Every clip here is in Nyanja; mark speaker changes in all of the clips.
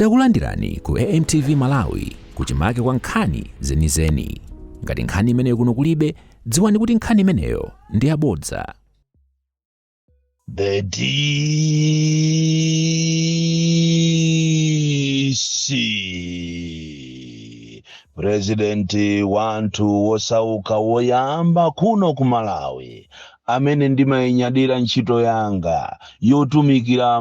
Speaker 1: Takulandirani ku AMTV Malawi kuchimake kwa nkhani zenizeni. Ngati nkhani imeneyo kuno kulibe, dziwani kuti nkhani imeneyo ndi yabodza.
Speaker 2: The DC Presidenti wanthu wosauka woyamba kuno ku Malawi, amene ndimayinyadira ntchito yanga yotumikira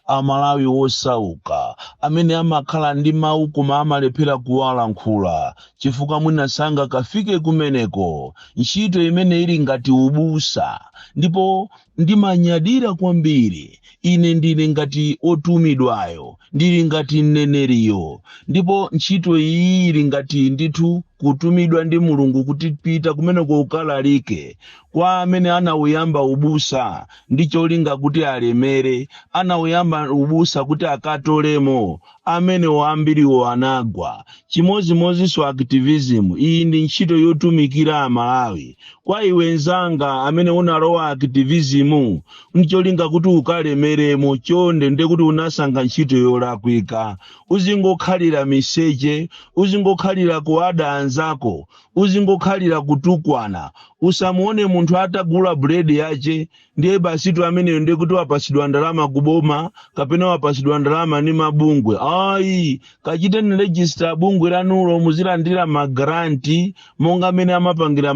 Speaker 2: Amalawi wosauka, amene amakhala ndi mawu koma amalephera kuwalankhula chifukwa mwina sanga kafike kumeneko, ntchito imene ili ngati ubusa. Ndipo ndimanyadira kwambiri, ine ndili ngati otumidwayo, ndili ngati mneneriyo, ndipo ntchito iyi ili ngati ndithu kutumidwa ndi Mulungu kuti pita kumeneko ukalalike kwa amene anauyamba ubusa ndi cholinga kuti alemere, anauyamba ubusa kuti akatolemo amene wambiriwo anagwa. Chimozimozinso activism iyi ndi ntchito yotumikira Amalawi. Kwa iwe nzanga amene unalowa activism ncholinga kuti ukalemeremo, chonde ndi kuti unasankha ntchito yolakwika. Uzingokhalira miseche, uzingokhalira kuada anzako, uzingokhalira kutukwana. Usamuone munthu atagula bread yache ndiye basitu ameneyo ndi kuti wapasidwa ndalama kuboma kapena wapasidwa ndalama ni mabungwe. Ayi, kachiteni register bungwe lanulo muzilandira magranti monga amene amapangira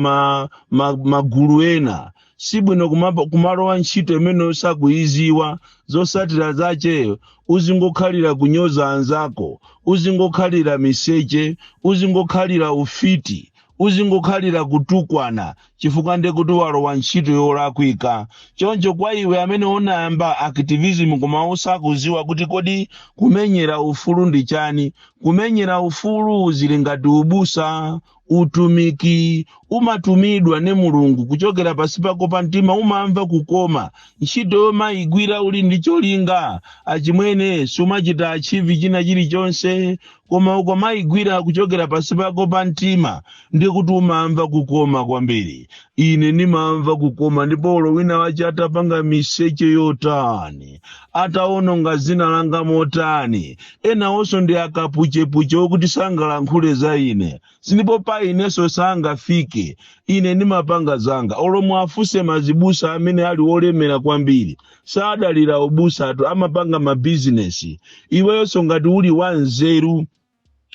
Speaker 2: magulu ena. Sibwino kumalowa ntchito imene osakuiziwa zosatira zache. Uzingokhalira kunyoza anzako, uzingokhalira miseche, uzingokhalira ufiti, uzingokhalira kutukwana chifukwa ndi kuti walowa ntchito yolakwika. Choncho kwa iwe amene unayamba activism koma usakuziwa kuti kodi kumenyera ufulu ndi chani. Kumenyera ufulu zili ngati ubusa, utumiki, umatumidwa ne Mulungu kuchokera pasi pako pa mtima, umamva kukoma. Ntchito yomayigwira uli ndi cholinga, achimwene sumachita achieve china chilichonse, koma ukamayigwira kuchokera pasi pako pa mtima ndi kuti umamva kukoma kwambiri. Ine nimamva kukoma, ndipo wina wache atapanga miseche yotani, ataononga zina langa motani, ena onso ndi akapuchepuche okuti sangalankhule za ine. Sinipo pa ineso sangafike, ine nimapanga zanga. Olomwe afuse mazibusa amene ali olemera kwambiri, sadalira ubusa atu, amapanga mabizinesi. Iwenso ngati uli wanzeru,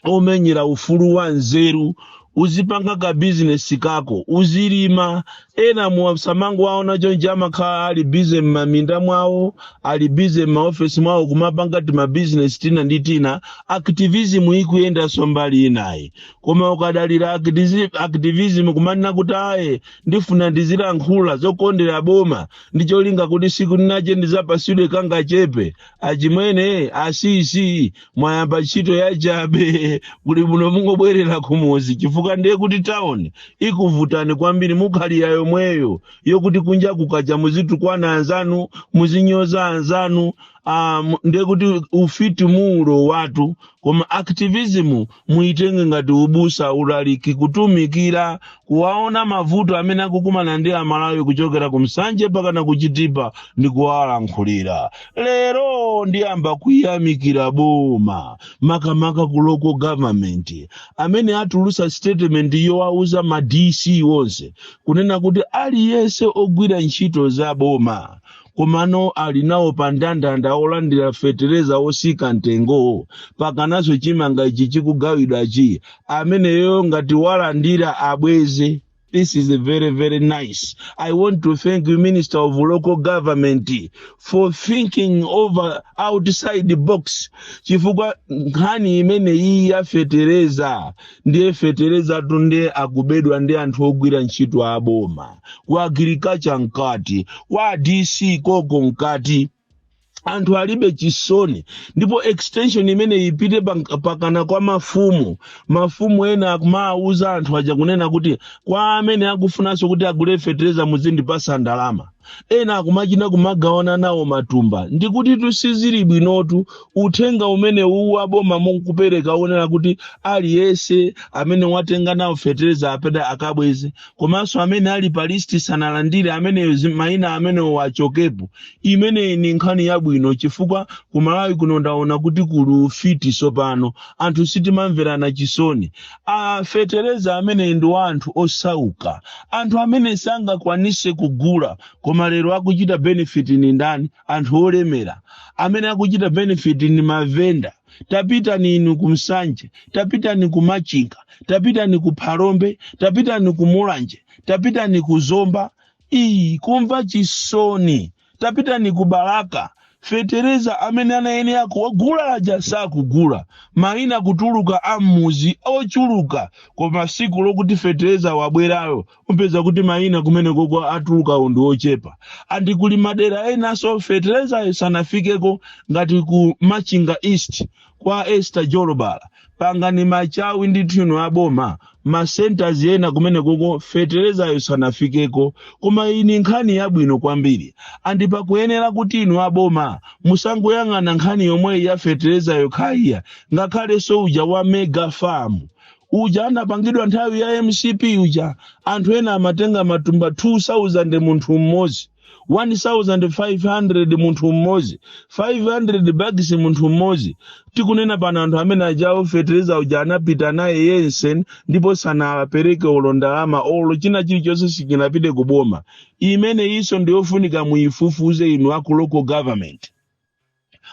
Speaker 2: omenyera ufulu wanzeru, uzipanga ka business kako, uzilima. Ena muwasamangu waona chonje amakhala ali busy m'maminda mwawo, ali busy m'maofesi mwawo kumapanga tima business tina ndi tina. Activism ikuyenda sombali inayi. Koma ukadalira activism kumanena kuti aye ndifuna ndizilankhula zokondera boma ndi cholinga kuti siku linache ndizapasidwe kanga chepe, achimwene asisi mwayamba ntchito yachabe kuli muno mungobwerera kumuzi chifukwa ndiye kuti town ikuvutani kwambiri, mukhalira yomweyo yokuti kunja kukacha muzitukwana anzanu, muzinyoza anzanu. Ndiye kuti ufiti mulo watu. Koma activism muitenge ngati ubusa, ulaliki, kutumikira, kuwaona mavuto amene akukumana ndi Amalawi kuchokera kumsanje paka na kuchitipa ndi kuwalankhulira. Lero ndiyamba kuyamikira boma, makamaka ku local government amene atulusa statement yowauza ma DC wonse kunena kuti aliyense ogwira ntchito za boma komano alinawo pandandanda olandira fetereza osika ntengo pakanaso chimanga ichi chikugawidwa chi ameneyo ngati walandira abweze. This is very, very nice. I want to thank you, Minister of Local Government, for thinking over outside the box. Chifukwa nkhani imene iyi ya fetereza, ndiye fetereza tunde akubedwa ndi anthu ogwira ntchito aboma. Kwa agriculture nkati, kwa DC koko nkati, anthu alibe chisoni. Ndipo extension imene ipite pakana kwa mafumu ena akumauza anthu aja kunena kuti kwa amene akufunanso kuti agule fetereza muzindipasa ndalama. ena akumachina kumagawana nawo matumba ndikuti tusizili bwinotu uthenga umene uwa boma mukupereka unena kuti aliyense amene watenga nawo fetereza apeda akabweze komanso amene ali pa listi sanalandire amene maina amene wachokepo imene ni nkhani yabwino chifukwa ku Malawi kuno ndaona kuti kuli fiti sopano anthu sitimamverana chisoni fetereza amene ndi anthu osauka anthu amene sangakwanise kugula koma lero akuchita benefit ni ndani anthu olemera amene akuchita benefit ni mavenda tapita ni inu kumsanje tapita ni kumachika tapita ni kuphalombe tapita ni kumulanje tapita ni kuzomba kumva chisoni tapita ni kubalaka fetereza amene anayenera kuwagula aja sakugula maina kutuluka amuzi ochuluka koma siku lokuti fetereza wabwerayo umpeza kuti maina kumene koko atuluka ndi ochepa andi kuli madera ena so fetereza sanafikeko ngati ku Machinga East kwa Esther Jorobala panga ni machawi ndi tino aboma ma centers yena kumene koko fetereza yosanafikeko koma ini nkhani yabwino kwambiri andi pakuyenera kuti inu aboma musangoyang'ana nkhani yomwe ya fetereza yokhaiya ngakhale so uja wa Mega Farm uja anapangidwa nthawi ya MCP uja anthu ena amatenga matumba 2000 munthu mmodzi 1500 munthu mmodzi 500 bags munthu mmodzi tikunena pana anthu amene ajawo fetereza uja anapita naye yensen ndipo sanapereke olondalama olo china chilichonse sikinapite kuboma imene iso ndiyofunika muifufuze inu aku local government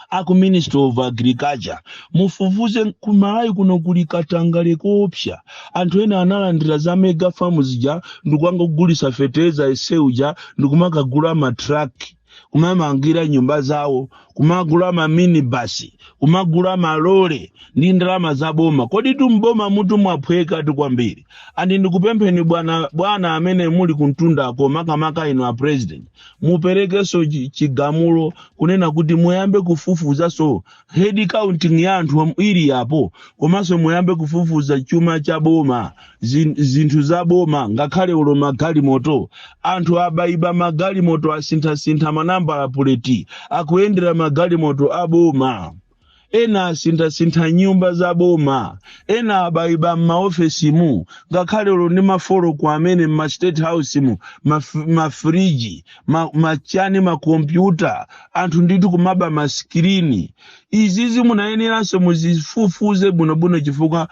Speaker 2: aku Minister of Agriculture mufufuze ku Malawi kuno kuli katangale kopsa anthu ena analandira za Mega Farm zija ndikwanga kugulisa fetereza eseuja ndikumakagula matruck kumamangira nyumba zawo kumagula ma minibus kumagula malole ndi ndalama za boma kodi tumboma mutu mwaphweka kwambiri andi ndikupempheni bwana amene muli kuntundako makamaka ino a president muperekeso chigamulo kunena kuti muyambe kufufuza so head counting ya anthu ili yapo komanso muyambe kufufuza chuma cha boma zinthu za boma ngakhale ulo magali moto anthu abaiba magali moto asintha manamba apuleti akuyendera magali moto aboma ena sintha nyumba za boma ena abaiba maofesi mu ngakhale ulo ndi mafolo kwa amene ma state house mu mafriji machani makompyuta anthu nditu kumaba maskirini izizi munayeneranso muzifufuze bunobuno chifukwa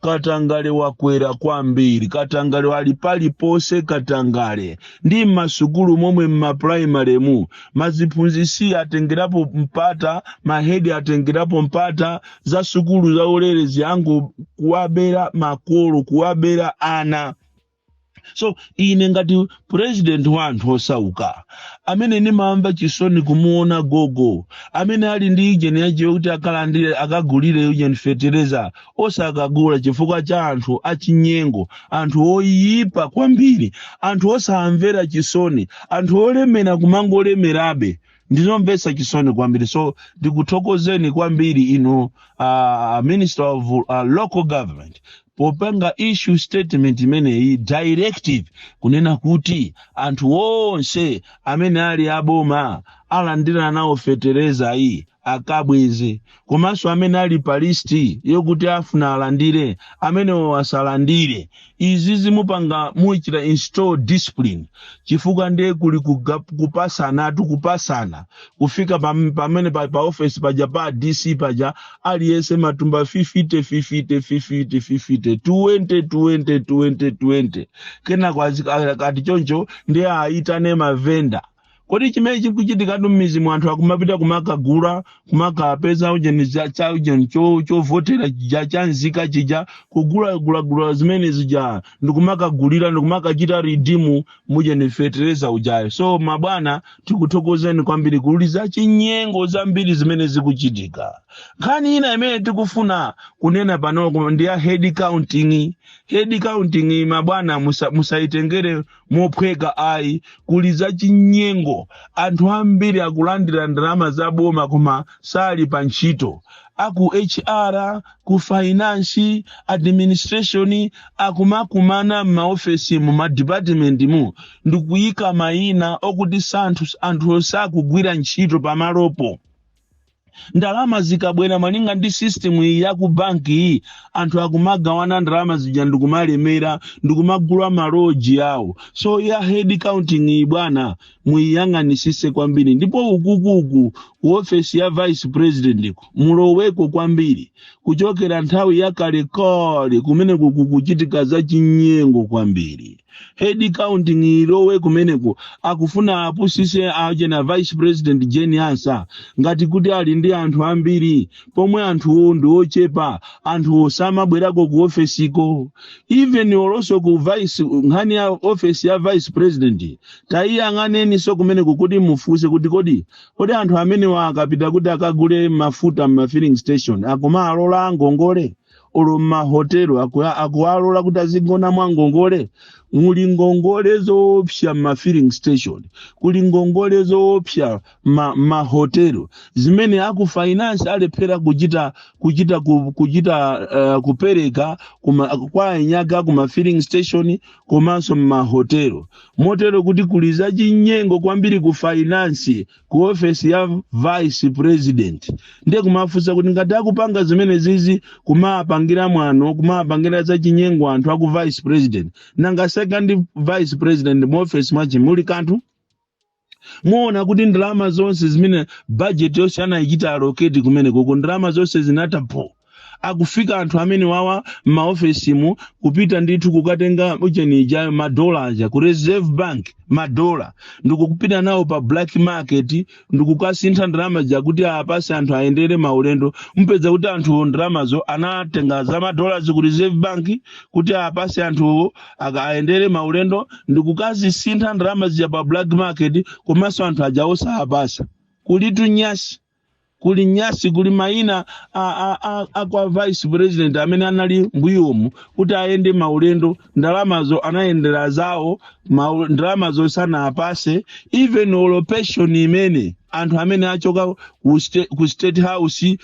Speaker 2: katangale wakwera kwambiri katangale wali pali pose katangale ndi masukulu momwe mma primary mu maziphunzisi atengerapo mpata mahedi atengerapo mpata za sukulu za ulelezi yangu kuwabera makolo kuwabera ana so ine ngati president wa anthu osauka amene nimamva chisoni kumuona gogo amene ali ndi ijeni yaje kuti akalandire akagulire ujeni fetereza osakagula chifukwa cha anthu achinyengo anthu oyipa kwambiri anthu osamvera chisoni anthu olemera kumangolemerabe ndizomvesa chisoni kwambiri so ndikuthokozeni kwambiri ino Minister of Local Government popanga issue statement imene directive kunena kuti anthu onse amene ali aboma alandira nawo fetereza akabweze komanso amene ali pa listi yokuti afuna alandire amene wasalandire izi zimupanga muichira install discipline chifukwa ndiye kuli kupasana kufika pamene pa office paja pa DC paja aliyese matumba 50 kena kati choncho ndiye aitane mavenda kodi chimene chikuchitika tumizi mwanthu akumapita kumakagula kumakapeza ujeni cha ujeni chovotera chija chanzika chija kugula zimene zija ndikumakagulira ndikumakachita redeem mujeni fetereza ujayo so mabwana tikuthokozeni kwambiri kuuliza chinyengo zambiri zimene zikuchitika nkhani ina imene tikufuna kunena pano ndi ya head counting mabwana musaitengere mophweka ayi kuliza chinyengo anthu ambiri akulandira ndalama za boma koma sali pa ntchito aku HR, ku finance, administration, akumakumana maofesi mu department mu ndikuyika mayina okuti anthu osakugwira ntchito pamalopo. Ndalama zikabwera malinga ndi system ya ku banki iyi anthu akumagawana ndalama zija ndikumalemera ndikumagula maloji yawo. So ya head counting iyi bwana muyang'anisise kwambiri, ndipo ukukuku office ya vice president muloweko kwambiri kuchokera nthawi ya kalekale kumene kukuchitika za chinyengo kwambiri. Head counting ilowe kumeneko akufuna apusise aje na vice president Jane Ansa ngati kuti ali ndi anthu ambiri pomwe anthu ndi ochepa, anthu osamabwerako ku office iko. Even also ku vice nkhani ya office ya vice president taiyang'aneni so kumeneko kuti mufuse kuti kodi anthu amene akapita kuti akagule mafuta ma filling station akumalola ngongole olo mahotelo akualola kuti azigona mwa ngongole. Muli ngongole zoopsa ma filling station, kuli ngongole zoopsa mahotelo zimene aku finance alephera kupereka kwa enyaga kuma filling station komanso mahotelo. Motero kuti kuliza chinyengo kwambiri ku finance ku office ya vice president. Ndiye kumafusa kuti ngati akupanga zimene zizi kumapangira mwano, kumapangira za chinyengo anthu aku vice president. Nanga second vice president mu office mwachi muli kanthu muona kuti ndalama zonse zimene budget yonse anayikita allocate kumene koko ndalama zonse zinatapo. Akufika anthu amene wawa maofesi mu kupita ndithu kukatenga uchenija madola ku reserve bank madola ndikupita nawo pa black market ndikukasintha ndalama jakuti apase anthu aendere maulendo. Mpeza kuti anthu ndalamazo anatenga za madola ku reserve bank kuti apase anthu akaendere maulendo ndikukazisintha ndalama ja pa black market komanso anthu ajaosa apasa. Kulitu nyasi kuli nyasi kuli mayina akwa vice president amene anali mbuyomu kuti aende maulendo ndalamazo anaendera zawo ndalamazo sana apase. Even location imene anthu amene achoka ku state house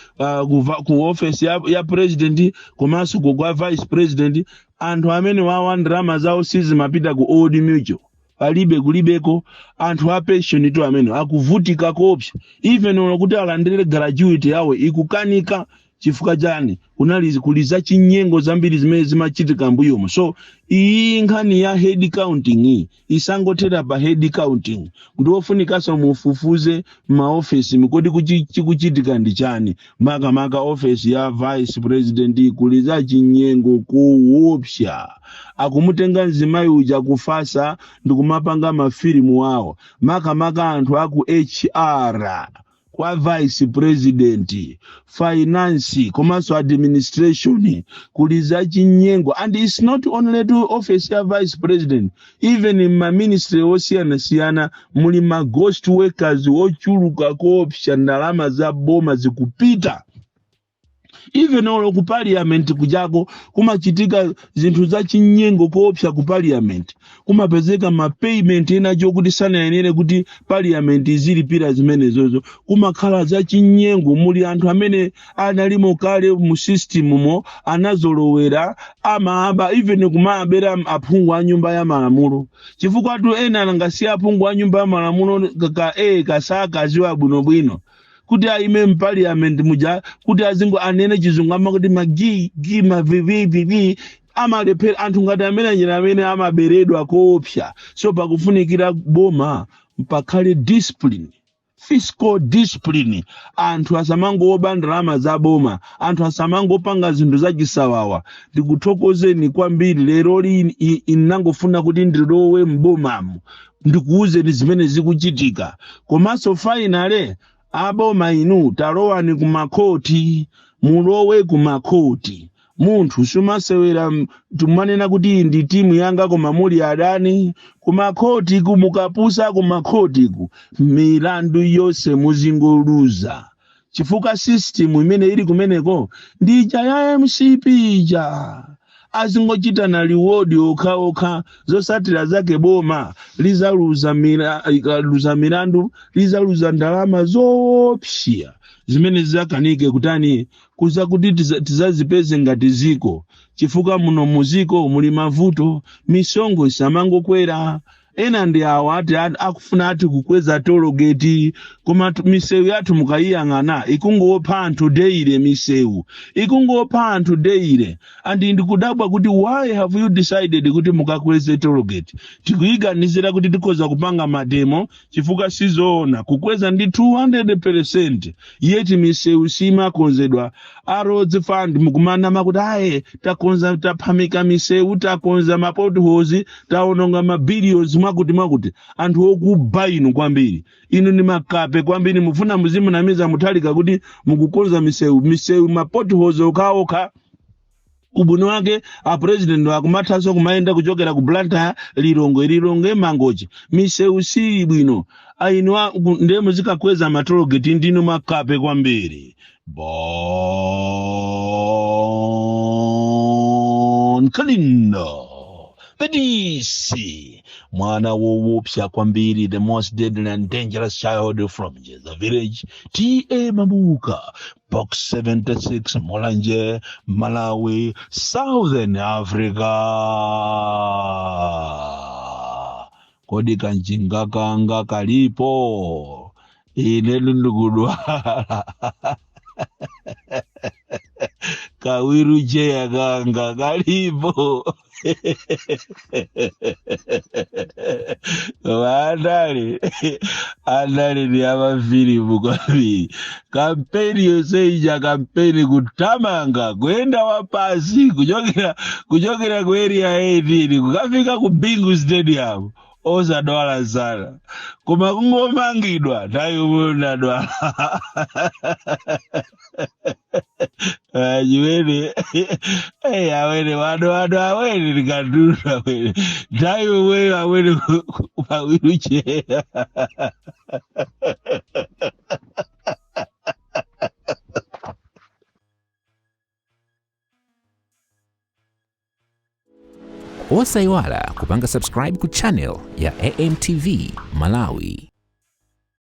Speaker 2: ku office ya president komanso kwa vice president anthu amene wawa ndalama zawo sizimapita ku Old Mutual palibe kulibeko anthu a pension to amene akuvutika kopsa. Even kuti alandire gratuity yawo ikukanika chifukwa chani kunali kuliza chinyengo zambiri zimene zimachitika mbuyomo. So iyi nkhani ya head counting isangothera pa head counting ndiofunikaso mufufuze maofesi mikodi chikuchitika ndi chani. Maka office ya vice president kuliza chinyengo kuopsa akumutenga nzimayi uja kufasa ndikumapanga mafilimu wawo. Maka anthu aku HR kwa vice president finance komanso administration kuliza chinyengo. And it's not only to office ya vice president, even in my ministry osiyana muli ma ghost workers ochuluka koopsa ndalama za boma zikupita. Even olo ku parliament kujako kumachitika zinthu za chinyengo koopsa ku parliament kumapezeka ma payment ena jokuti sana yenene kuti parliament izilipira zimene zozo kumakhala za chinyengo. Muli anthu amene analimo kale mu system mo anazolowera amaaba even kumabera aphungu a nyumba ya malamulo chifukwa tu ena angasiya aphungu a nyumba ya malamulo kasaka ziwa bwinobwino kuti aime mpaliament muja kuti azingo anene chizungu amakuti magi mavivi amalepera anthu ngati amene njira amene amaberedwa koopsa. So pakufunikira boma pakhale discipline, fiscal discipline. Anthu asamangoba ndalama za boma, anthu asamangopanga zinthu zachisawawa. Ndikuthokozeni kwambiri lero inangofuna kuti ndilowe mbomamu ndikuuze zimene zikuchitika. Komanso finally aboma inu talowani kumakoti, mulowe kumakoti. Munthu sumasewera tumanena kuti ndi timu yanga koma muli adani kumakoti kumukapusa kumakoti milandu yose muzingoluza chifukwa system imene ili kumeneko ndija ya MCP ija azingochita na reward okha zosatira zake boma lizaluza milandu lizaluza ndalama zoopsa zimene zizakanike kutani kuza kuti tizazipeze ngati ziko chifukwa muno muziko muli mavuto misongo isamangokwera ena ndi awo ati akufuna ati kukweza tologeti koma misewu yathu mukayiyang'ana ikungopha anthu deire misewu ikungopha anthu deire andi ndikudabwa kuti why have you decided kuti mukakweze tologeti tikuyiganizira kuti tikhoza kupanga mademo chifukwa sizoona kukweza ndi 200% yeti misewu simakonzedwa roads fund mukumanama kuti aye takonza taphamika misewu takonza mapotholes taononga mabilions mwakuti anthu okuba inu kwambiri inu ni makape kwambiri mufuna muzimu namiza mutalika kuti mukukonza misewu mapotholes okaoka ubuni wake a president akumathaso kumaenda kuchokera ku Blantyre lilongwe mangochi misewu si bwino ainu ndemo zikakweza matologeti ndinu makape kwambiri Bon Kalindo Pedisi mwana woopsa kwambiri the most deadly and dangerous child from the village T.A. Mabuka Box 76 Molanje Malawi Southern Africa kodi kanjinga kanga kalipo ine lundugudwa kawiru cheya kanga kalipo andale ni amafilimu kwambiri kampeni yose ija kampeni kutamanga kwenda wapasi kuchokera ku area 18 kukafika ku Bingu Stadium osadwala sana koma kungomangidwa tayumuna dwala ajiwene awene wado awene likadura awene tayumwe awene pawiruche
Speaker 1: Osaiwala kupanga subscribe ku channel ya AMTV Malawi.